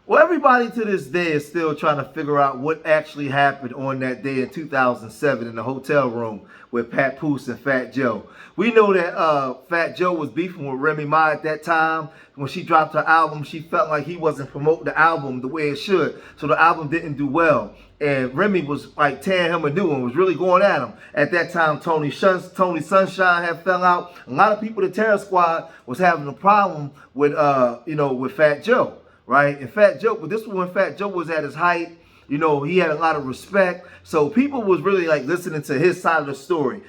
Well, everybody to this day is still trying to figure out what actually happened on that day in 2007 in the hotel room with Papoose and Fat Joe. We know that Fat Joe was beefing with Remy Ma at that time. When she dropped her album, she felt like he wasn't promoting the album the way it should. So the album didn't do well. And Remy was like tearing him a new one, was really going at him. At that time, Tony Sunshine had fell out. A lot of people, the Terror Squad, was having a problem with, with Fat Joe. Right? And Fat Joe, but this was when Fat Joe was at his height. You know, he had a lot of respect. So people was really like listening to his side of the story.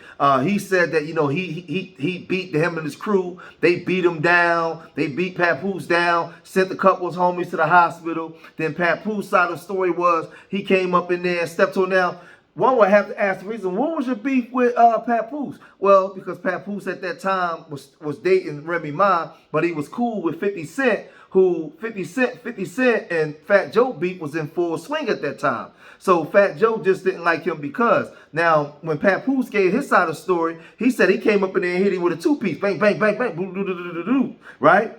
He said that, he beat him and his crew. They beat him down. They beat Papoose down, sent a couple of homies to the hospital. Then Papoose side of the story was he came up in there and stepped on down. One would have to ask the reason, what was your beef with Papoose? Well, because Papoose at that time was dating Remy Ma, but he was cool with 50 Cent, who 50 Cent and Fat Joe beef was in full swing at that time. So Fat Joe just didn't like him because. Now, when Papoose gave his side of the story, he said he came up in there and hit him with a two-piece. Bang, bang, bang, bang, boom, doo, doo, doo, doo, doo, right?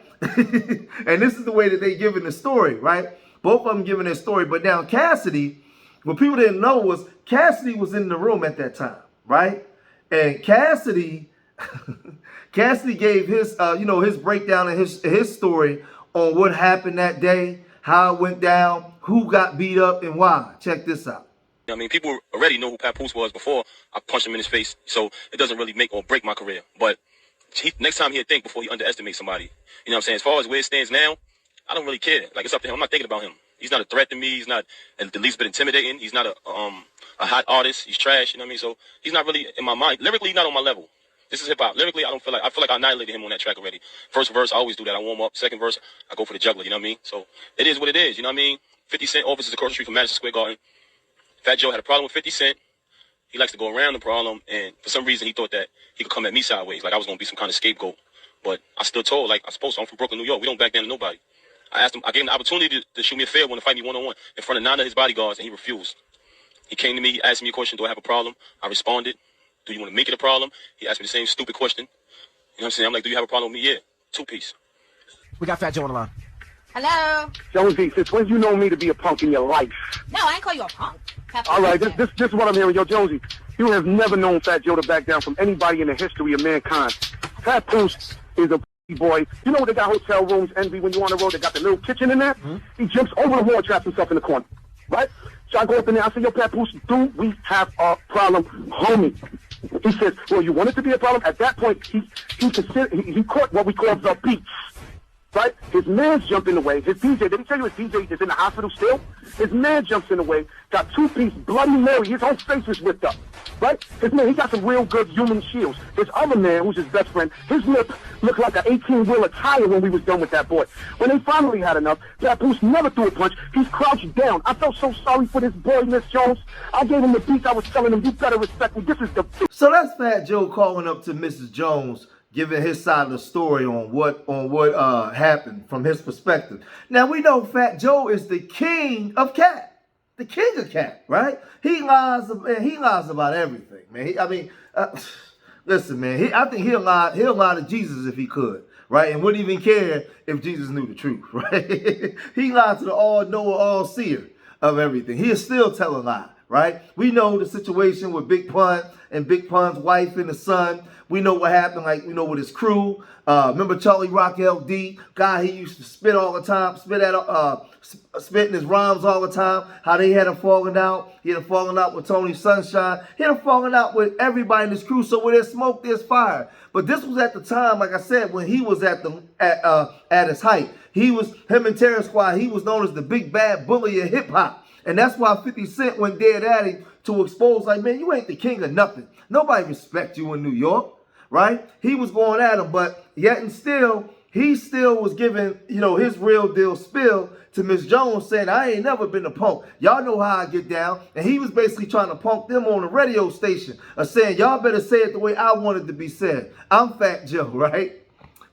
And this is the way that they giving the story, right? Both of them giving their story. But now Cassidy, what people didn't know was Cassidy was in the room at that time, right? And Cassidy gave his, his breakdown and his story on what happened that day, how it went down, who got beat up, and why. Check this out. I mean, people already know who Papoose was before I punched him in his face, so it doesn't really make or break my career. But next time he'll think before he underestimates somebody. You know what I'm saying? As far as where it stands now, I don't really care. Like, it's up to him. I'm not thinking about him. He's not a threat to me. He's not the least bit intimidating. He's not a hot artist. He's trash. You know what I mean? So he's not really in my mind. Lyrically, he's not on my level. This is hip hop. Lyrically, I feel like I annihilated him on that track already. First verse, I always do that. I warm up. Second verse, I go for the juggler. You know what I mean? So it is what it is. You know what I mean? 50 Cent office is across the street from Madison Square Garden. Fat Joe had a problem with 50 Cent. He likes to go around the problem, and for some reason, he thought that he could come at me sideways, like I was gonna be some kind of scapegoat. But I stood tall, like I'm supposed to. I'm from Brooklyn, New York. We don't back down to nobody. I gave him the opportunity to shoot me a fair one, to fight me one-on-one in front of 9 of his bodyguards, and he refused. He came to me, he asked me a question, do I have a problem? I responded, do you want to make it a problem? He asked me the same stupid question. You know what I'm saying? I'm like, do you have a problem with me? Yeah, two-piece. We got Fat Joe on the line. Hello? Jonesy, since when you know me to be a punk in your life? No, I ain't call you a punk. All right, this is what I'm hearing. Yo, Jonesy, you have never known Fat Joe to back down from anybody in the history of mankind. Papoose is a boy. You know they got hotel rooms, Envy, when you on the road, they got the little kitchen in there? Mm-hmm. He jumps over the wall and traps himself in the corner, right? So I go up in there, I say, yo, Papoose, do we have a problem, homie? He says, well, you want it to be a problem? At that point, he caught what we call the beats, right? His man jumped in the way. His DJ, did he tell you his DJ is in the hospital still? His man jumps in the way, got two-piece Bloody Mary. His whole face is ripped up, right? His man, he got some real good human shields. His other man, who's his best friend, his lip looked like an 18-wheeler tire when we was done with that boy. When they finally had enough, Papoose never threw a punch. He's crouched down. I felt so sorry for this boy, Miss Jones. I gave him the beats. I was telling him, you better respect me. This is the beat. So that's Fat Joe calling up to Mrs. Jones, giving his side of the story on what happened from his perspective. Now we know Fat Joe is the king of cat, the king of cat, right? He lies about everything, man. Listen, man. I think he'll lie to Jesus if he could, right? And wouldn't even care if Jesus knew the truth, right? He lied to the all-knower, all-seer of everything. He'll still tell a lie, right? We know the situation with Big Pun and Big Pun's wife and the son. We know what happened, with his crew. Remember Charlie Rock LD, guy he used to spit all the time, spitting his rhymes all the time, how they had a falling out. He had a falling out with Tony Sunshine. He had a falling out with everybody in his crew. So where there's smoke, there's fire. But this was at the time, like I said, when he was at his height. Him and Terror Squad, he was known as the big bad bully of hip hop. And that's why 50 Cent went dead at him to expose, like, man, you ain't the king of nothing. Nobody respect you in New York, right? He was going at him, but yet and still, he still was giving, his real deal spill to Miss Jones, saying, I ain't never been a punk. Y'all know how I get down. And he was basically trying to punk them on the radio station, saying, y'all better say it the way I want it to be said. I'm Fat Joe, right?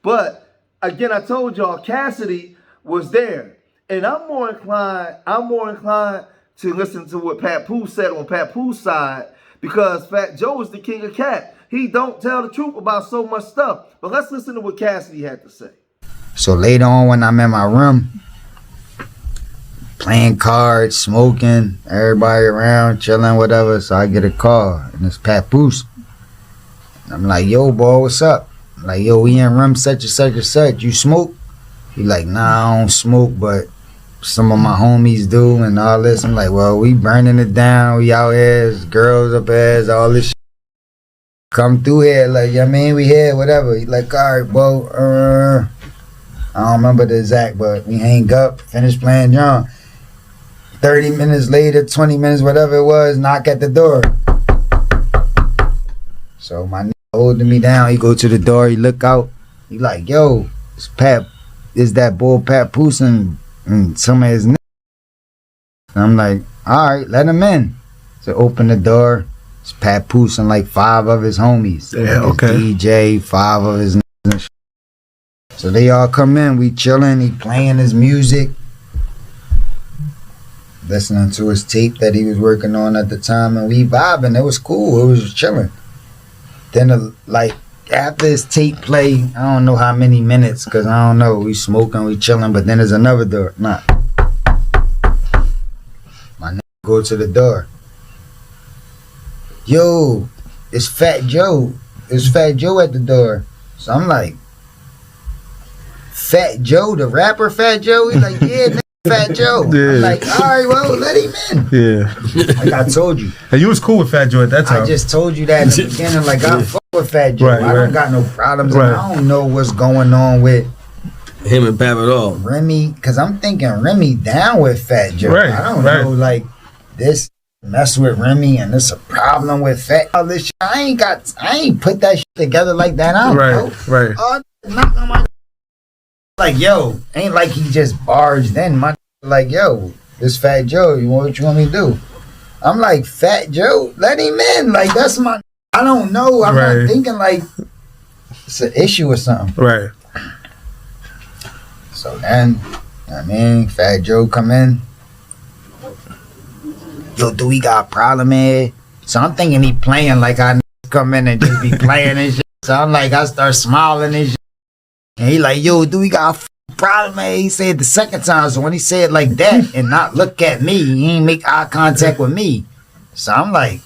But again, I told y'all Cassidy was there. And I'm more inclined to listen to what Papoose said on Papoose side, because Fat Joe is the king of cat. He don't tell the truth about so much stuff. But let's listen to what Cassidy had to say. So later on when I'm in my room, playing cards, smoking, everybody around, chilling, whatever. So I get a call, and it's Papoose. I'm like, yo, boy, what's up? I'm like, yo, we in room such and such and such. You smoke? He like, nah, I don't smoke, but some of my homies do and all this. I'm like, well, we burning it down. We out here, there's girls up here, all this shit. Come through here, like, I mean, we here, whatever. He like, all right, bro, I don't remember the exact, but we hang up, finish playing John. 30 minutes later, 20 minutes, whatever it was, knock at the door. So my nigga holding me down, he go to the door, he look out, he like, yo, it's Pat, is that bull Papoose and some of his niggas. I'm like, all right, let him in. So open the door, it's Papoose and like 5 of his homies. Yeah, like okay. DJ, 5 of his niggas and shit. So they all come in, we chilling, he playing his music, listening to his tape that he was working on at the time, and we vibing. It was cool, it was chilling. Then like after his tape play, I don't know how many minutes, cause I don't know, we smoking, we chilling, but then there's another door. Nah. My nigga go to the door. Yo, it's Fat Joe. It's Fat Joe at the door. So I'm like, Fat Joe, the rapper Fat Joe? He's like, yeah, nigga, Fat Joe. Yeah. I'm like, all right, well, let him in. Yeah. Like I told you. And you was cool with Fat Joe at that time. I just told you that in the beginning. Like, I fuck with Fat Joe. Right, I don't got no problems. And I don't know what's going on with him and Pap at all. Remy, because I'm thinking Remy down with Fat Joe. Right, I don't know, like, this mess with Remy and this a problem with Fat. All this shit. I ain't put that shit together like that. I don't know. Right. Knock on my like, yo, ain't like he just barged in. My like, yo, this Fat Joe, what you want me to do? I'm like, Fat Joe, let him in. Like, that's my, I don't know. I'm not thinking like it's an issue or something. Right. So then, I mean, Fat Joe come in. Yo, do we got a problem here? So I'm thinking he playing like I come in and just be playing and shit. So I'm like, I start smiling and shit. And he like, yo, do we got a problem, man? He said the second time. So when he said like that and not look at me, he ain't make eye contact with me. So I'm like,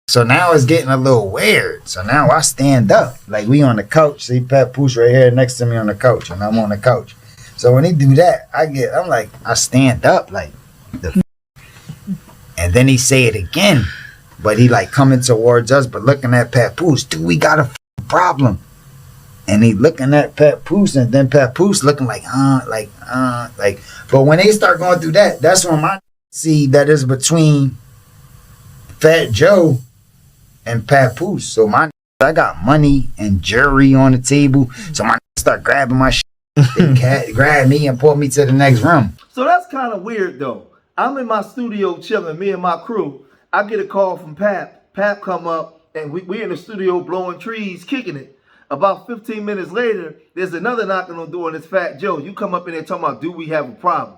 so now it's getting a little weird. So now I stand up. Like, we on the couch. See Papoose right here next to me on the couch. And I'm on the couch. So when he do that, I'm like, I stand up. Like, and then he say it again. But he like coming towards us, but looking at Papoose. Dude, we got a problem. And he looking at Papoose, and then Papoose looking like. But when they start going through that, that's when my see that is between Fat Joe and Papoose. So I got money and jewelry on the table. So my start grabbing my shit. They grab me and pull me to the next room. So that's kind of weird though. I'm in my studio chilling, me and my crew. I get a call from Pap. Pap come up, and we in the studio blowing trees, kicking it. About 15 minutes later, there's another knocking on the door, and it's Fat Joe. You come up in there talking about, do we have a problem?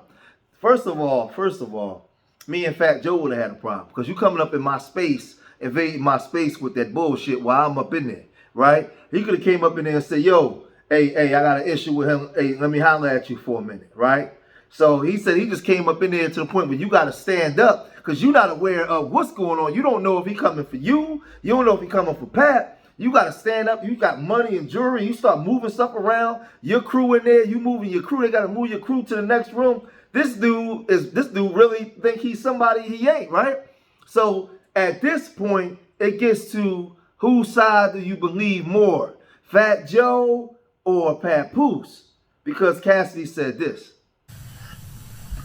First of all, me and Fat Joe would have had a problem. Because you coming up in my space, invading my space with that bullshit while I'm up in there, right? He could have came up in there and said, yo, hey, I got an issue with him. Hey, let me holler at you for a minute, right? So he said he just came up in there to the point where you got to stand up because you're not aware of what's going on. You don't know if he coming for you. You don't know if he coming for Pat. You got to stand up. You got money and jewelry. You start moving stuff around. Your crew in there. You moving your crew. They got to move your crew to the next room. This dude really think he's somebody he ain't, right? So at this point, it gets to whose side do you believe more, Fat Joe or Papoose? Because Cassidy said this.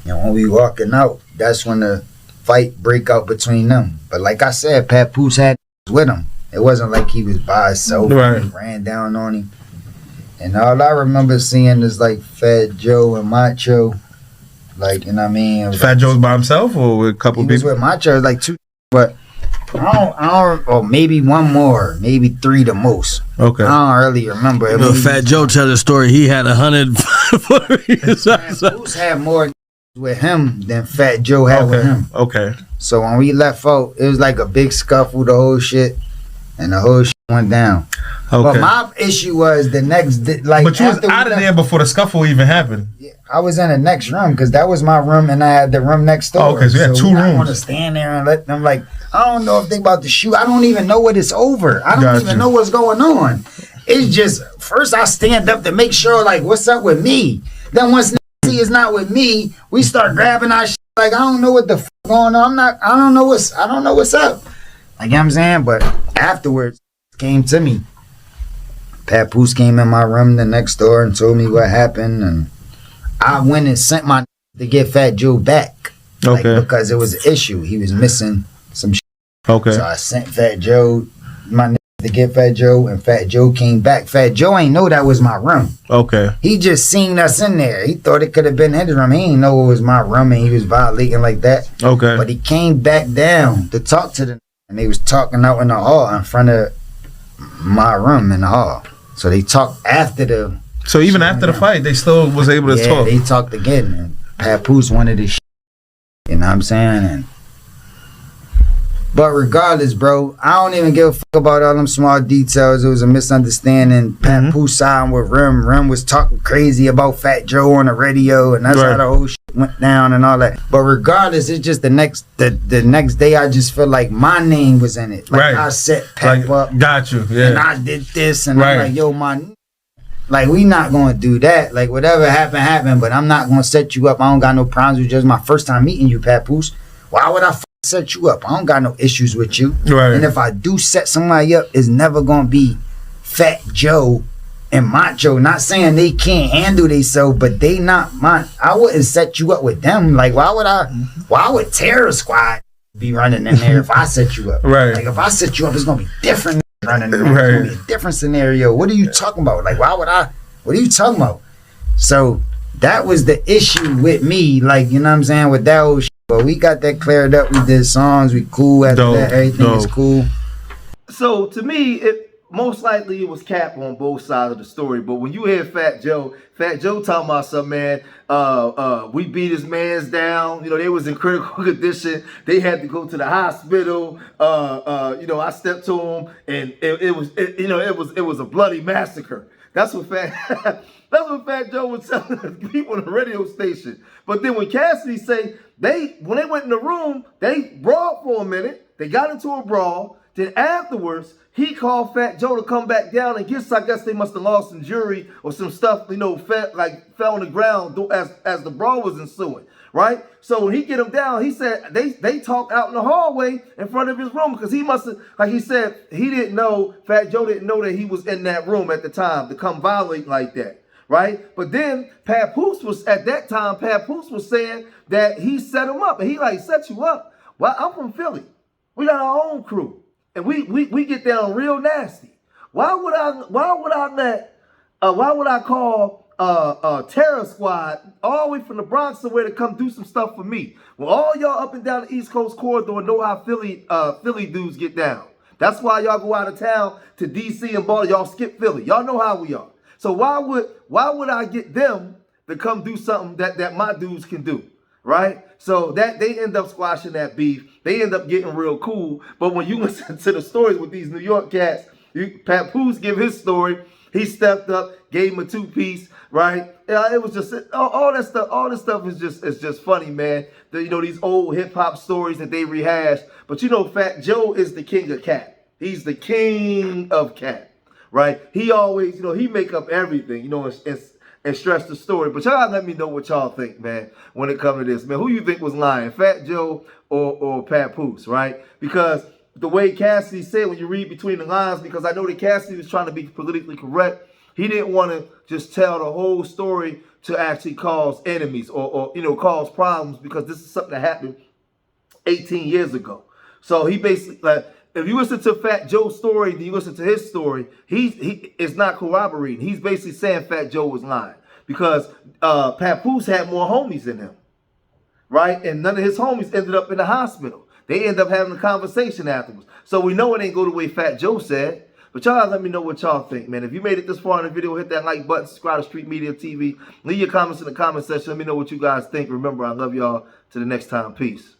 And when we walking out, that's when the fight break out between them. But like I said, Papoose had with him. It wasn't like he was by himself. Right. He ran down on him. And all I remember seeing is like Fat Joe and Macho. Like, you know what I mean? Fat Joe's by himself or with a couple people? He was with Macho, like 2, but I don't, or maybe 1 more, maybe 3 the most. Okay. I don't really remember. You know, Fat Joe tell the story. He had 100. Papoose had more with him than Fat Joe had with him. Okay. So when we left out, it was like a big scuffle, the whole shit. And the whole shit went down. Okay. But my issue was the next day, like. But you was after we out of left- there before the scuffle even happened. I was in the next room because that was my room and I had the room next door. Oh, okay, so you had two I want to rooms. stand there and let them like, I don't know if they about to shoot. I don't even know what it's over. I don't Got even you. know what's going on. It's just, first I stand up to make sure like, what's up with me? Then once Nancy is not with me, we start grabbing our shit. Like, I don't know what the fuck going on. I don't know what's up. Like, you know what I'm saying? But afterwards, it came to me. Papoose came in my room the next door and told me what happened, and I went and sent my to get Fat Joe back. Like, Okay. because it was an issue. He was missing some shit. Okay. So I sent Fat Joe, my to get Fat Joe, and Fat Joe came back. Fat Joe ain't know that was my room. Okay. He just seen us in there. He thought it could have been his room. He ain't know it was my room, and he was violating like that. Okay. But he came back down to talk to them, and they was talking out in the hall in front of my room in the hall. So they talked after the. So even after the fight, they still was able to talk. They talked again, and Papoose wanted his shit. You know what I'm saying? And but regardless, bro, I don't even give a fuck about all them small details. It was a misunderstanding. Papoose siding with Rim. Rim was talking crazy about Fat Joe on the radio, and that's how the whole shit went down and all that. But regardless, it's just the next day, I just feel like my name was in it. Like I set Pap up. Got you. Yeah. And I did this, and I'm like, yo, like, we not going to do that. Like, whatever happened, but I'm not going to set you up. I don't got no problems with just my first time meeting you, Papoose. Why would I set you up? I don't got no issues with you. Right. And if I do set somebody up, it's never going to be Fat Joe and Macho. Not saying they can't handle themselves, but they not mine. I wouldn't set you up with them. Like, why would Terror Squad be running in there if I set you up? Right. Like, if I set you up, it's going to be different. Running around. Right. It's gonna be a different scenario. What are you talking about? Like, what are you talking about? So that was the issue with me, like, you know what I'm saying, with that whole shit. But we got that cleared up. We did songs, we cool after that, everything is cool. So to me, it most likely it was cap on both sides of the story. But when you hear Fat Joe talking about something, man, we beat his mans down. You know, they was in critical condition. They had to go to the hospital. You know, I stepped to him, and it was a bloody massacre. That's what Fat Joe was telling the people on the radio station. But then when Cassidy say when they went in the room, they brawled for a minute. They got into a brawl. Then afterwards, he called Fat Joe to come back down and I guess they must have lost some jewelry or some stuff, you know, fell on the ground as the brawl was ensuing, right? So when he get him down, he said they talked out in the hallway in front of his room because he must have, like he said, Fat Joe didn't know that he was in that room at the time to come violate like that, right? But then Papoose was saying that he set him up, and he like, set you up? Well, I'm from Philly. We got our own crew. And we get down real nasty. Why would I call Terror Squad all the way from the Bronx somewhere to come do some stuff for me? Well, all y'all up and down the East Coast corridor know how Philly dudes get down. That's why y'all go out of town to DC and Baltimore. Y'all skip Philly. Y'all know how we are. So why would I get them to come do something that my dudes can do? Right? So that they end up squashing that beef. They end up getting real cool. But when you listen to the stories with these New York cats, Papoose give his story. He stepped up, gave him a 2-piece, right? It was just all that stuff. All this stuff is just funny, man. These old hip hop stories that they rehash. But Fat Joe is the king of cat. He's the king of cat, right? He always, he make up everything, and stress the story. But y'all let me know what y'all think, man, when it comes to this, man. Who you think was lying, Fat Joe or Papoose, right? Because the way Cassidy said, when you read between the lines, because I know that Cassidy was trying to be politically correct, he didn't want to just tell the whole story to actually cause enemies or cause problems, because this is something that happened 18 years ago. So he basically, like, if you listen to Fat Joe's story, then you listen to his story, he is not corroborating. He's basically saying Fat Joe was lying because Papoose had more homies than him, right? And none of his homies ended up in the hospital. They end up having a conversation afterwards. So we know it ain't go the way Fat Joe said. But y'all let me know what y'all think, man. If you made it this far in the video, hit that like button, subscribe to Street Media TV. Leave your comments in the comment section. Let me know what you guys think. Remember, I love y'all. Till the next time. Peace.